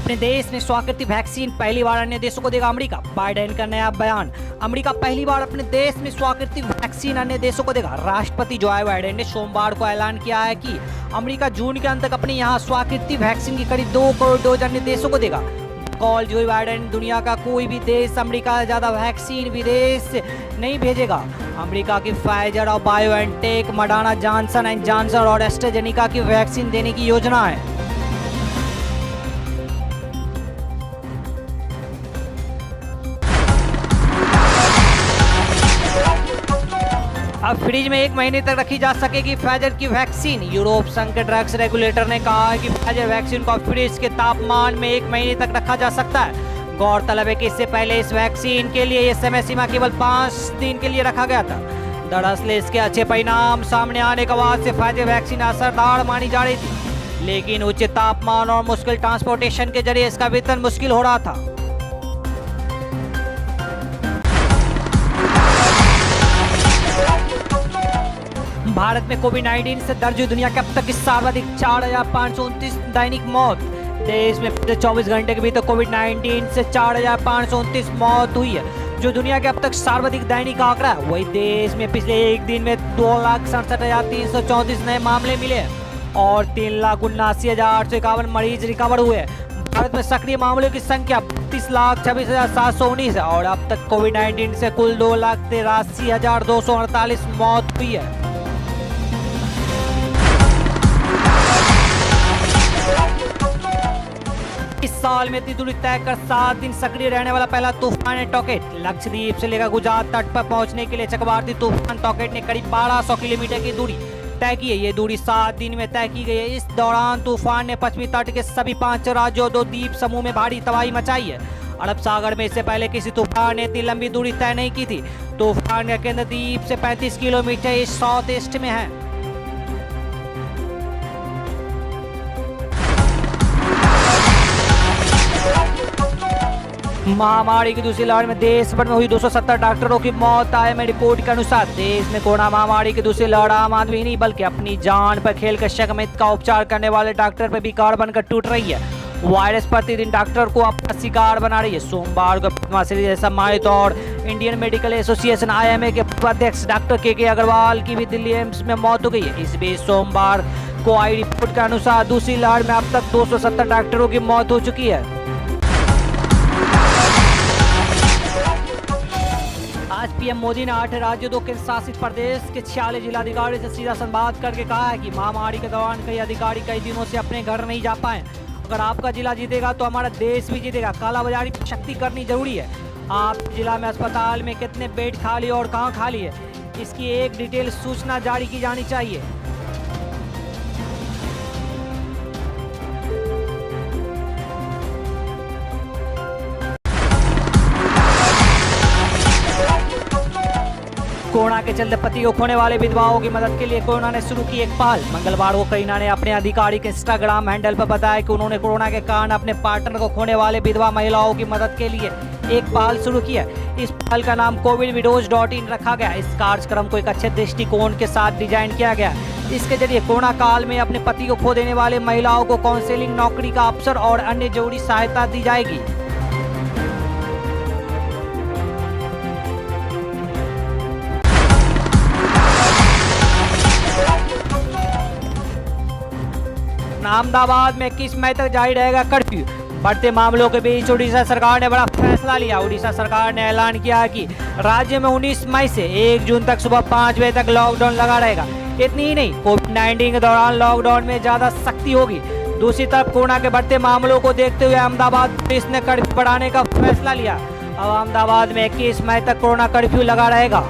अपने देश में स्वाकृति वैक्सीन पहली बार अन्य देशों को देगा अमेरिका। बाइडेन का नया बयान। अमेरिका पहली बार अपने देश में स्वाकृति वैक्सीन अन्य देशों को देगा। राष्ट्रपति जो बाइडेन ने सोमवार को ऐलान किया है कि अमेरिका जून के अंत तक अपने यहाँ स्वाकृति वैक्सीन की करीब 2 करोड़ डोज अन्य देशों को देगा। कॉल जो बाइडेन दुनिया का कोई भी देश अमेरिका से ज्यादा वैक्सीन विदेश नहीं भेजेगा। अमेरिका की फाइजर और BioNTech, Moderna, Johnson and Johnson और एस्ट्राजेनेका की वैक्सीन देने की योजना है। अब फ्रिज में 1 महीने तक रखी जा सकेगी फाइजर की वैक्सीन। यूरोप संघ के ड्रग्स रेगुलेटर ने कहा है कि फाइजर वैक्सीन को फ्रिज के तापमान में 1 महीने तक रखा जा सकता है। गौरतलब है कि इससे पहले इस वैक्सीन के लिए यह समय सीमा केवल 5 दिन के लिए रखा गया था। दरअसल इसके अच्छे परिणाम सामने आने के बाद से फाइजर वैक्सीन असरदार मानी जा रही थी, लेकिन उच्च तापमान और मुश्किल ट्रांसपोर्टेशन के जरिए इसका वितरण मुश्किल हो रहा था। भारत में कोविड-19 से दर्ज हुई दुनिया के अब तक की सर्वाधिक 4,529 दैनिक मौत। देश में पिछले 24 घंटे के भीतर कोविड-19 से 4,529 मौत हुई है, जो दुनिया के अब तक सर्वाधिक दैनिक आंकड़ा है। वही देश में पिछले एक दिन में 2,67,334 नए मामले मिले और 3,79,851 मरीज रिकवर हुए। भारत में सक्रिय मामलों की संख्या 32,26,719 है और अब तक कोविड-19 से कुल 2,83,248 मौत हुई है। इस साल में इतनी दूरी तय कर 7 दिन सक्रिय रहने वाला पहला तूफान है टॉकेट। लक्षद्वीप से लेकर गुजरात तट पर पहुंचने के लिए चक्रवाती तूफान टॉकेट ने करीब 1200 किलोमीटर की दूरी तय की है। ये दूरी 7 दिन में तय की गई है। इस दौरान तूफान ने पश्चिमी तट के सभी 5 राज्यों और 2 द्वीप समूह में भारी तबाही मचाई है। अरब सागर में इससे पहले किसी तूफान ने इतनी लंबी दूरी तय नहीं की थी। तूफान का केंद्र द्वीप से 35 किलोमीटर साउथ ईस्ट में है। महामारी की दूसरी लहर में देश भर में हुई 270 डॉक्टरों की मौत। आईएमए रिपोर्ट के अनुसार देश में कोरोना महामारी की दूसरी लहर आम आदमी नहीं बल्कि अपनी जान पर खेलकर संक्रमित का उपचार करने वाले डॉक्टर पर भी कार बनकर टूट रही है। वायरस प्रतिदिन डॉक्टर को अपना शिकार बना रही है। सोमवार को पद्मश्री से सम्मानित और इंडियन मेडिकल एसोसिएशन आईएमए के उपाध्यक्ष डॉक्टर के अग्रवाल की भी दिल्ली एम्स में मौत हो गई है। इस बीच सोमवार को आई रिपोर्ट के अनुसार दूसरी लहर में अब तक 270 डॉक्टरों की मौत हो चुकी है। आज पीएम मोदी ने 8 राज्यों 2 केंद्र शासित प्रदेश के 46 जिलाधिकारी से सीधा संवाद करके कहा है कि महामारी के दौरान कई अधिकारी कई दिनों से अपने घर नहीं जा पाए। अगर आपका जिला जीतेगा तो हमारा देश भी जीतेगा। कालाबाजारी पर सख्ती करनी जरूरी है। आप जिला में अस्पताल में कितने बेड खाली और कहां खाली है, इसकी एक डिटेल सूचना जारी की जानी चाहिए। कोरोना के चलते पति को खोने वाले विधवाओं की मदद के लिए कोरोना ने शुरू की एक पहल। मंगलवार को करीना ने अपने आधिकारिक इंस्टाग्राम हैंडल पर बताया कि उन्होंने कोरोना के कारण अपने पार्टनर को खोने वाले विधवा महिलाओं की मदद के लिए एक पहल शुरू की है। इस पहल का नाम covidwidows.in रखा गया। इस कार्यक्रम को एक अच्छे दृष्टिकोण के साथ डिजाइन किया गया। इसके जरिए कोरोना काल में अपने पति को खो देने वाले महिलाओं को काउंसलिंग, नौकरी का अवसर और अन्य जरूरी सहायता दी जाएगी। अहमदाबाद में 21 मई तक जारी रहेगा कर्फ्यू। बढ़ते मामलों के बीच उड़ीसा सरकार ने बड़ा फैसला लिया। उड़ीसा सरकार ने ऐलान किया है कि राज्य में 19 मई से 1 जून तक सुबह 5 बजे तक लॉकडाउन लगा रहेगा। इतनी ही नहीं, कोविड-19 के दौरान लॉकडाउन में ज्यादा सख्ती होगी। दूसरी तरफ कोरोना के बढ़ते मामलों को देखते हुए अहमदाबाद पुलिस ने कर्फ्यू बढ़ाने का फैसला लिया। अब अहमदाबाद में 21 मई तक कोरोना कर्फ्यू लगा रहेगा।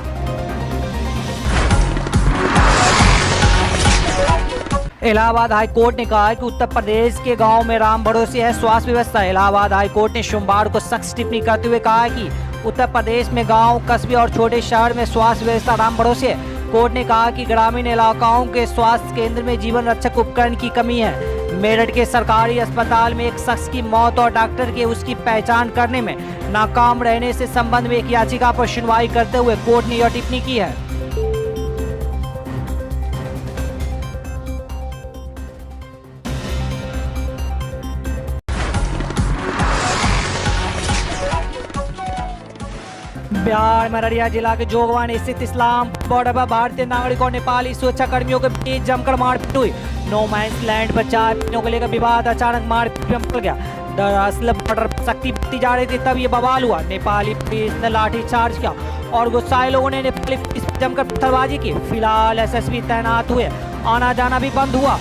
इलाहाबाद हाई कोर्ट ने कहा है कि उत्तर प्रदेश के गांव में राम भरोसे है स्वास्थ्य व्यवस्था। इलाहाबाद हाई कोर्ट ने सोमवार को सख्त टिप्पणी करते हुए कहा है कि उत्तर प्रदेश में गांव, कस्बे और छोटे शहर में स्वास्थ्य व्यवस्था राम भरोसे है। कोर्ट ने कहा कि ग्रामीण इलाकाओं के स्वास्थ्य केंद्र में जीवन रक्षक उपकरण की कमी है। मेरठ के सरकारी अस्पताल में एक शख्स की मौत और डॉक्टर के उसकी पहचान करने में नाकाम रहने से संबंध में एक याचिका पर सुनवाई करते हुए कोर्ट ने यह टिप्पणी की है। बिहार में अररिया जिला के जोगवान स्थित इस्लाम बॉर्डर पर भारतीय नागरिकों और नेपाली सुरक्षा कर्मियों के बीच जमकर मारपीट हुई। नो मैंस लैंड पर 4 महीनों को लेकर विवाद अचानक मारपीट में बदल गया। दरअसल बॉर्डर पर सख्ती बरती जा रही थी, तब ये बवाल हुआ। नेपाली पुलिस ने लाठीचार्ज किया और गुस्साए लोगों ने नेपाली पुलिस पर जमकर पत्थरबाजी की। फिलहाल एसएसबी तैनात हुए, आना जाना भी बंद हुआ।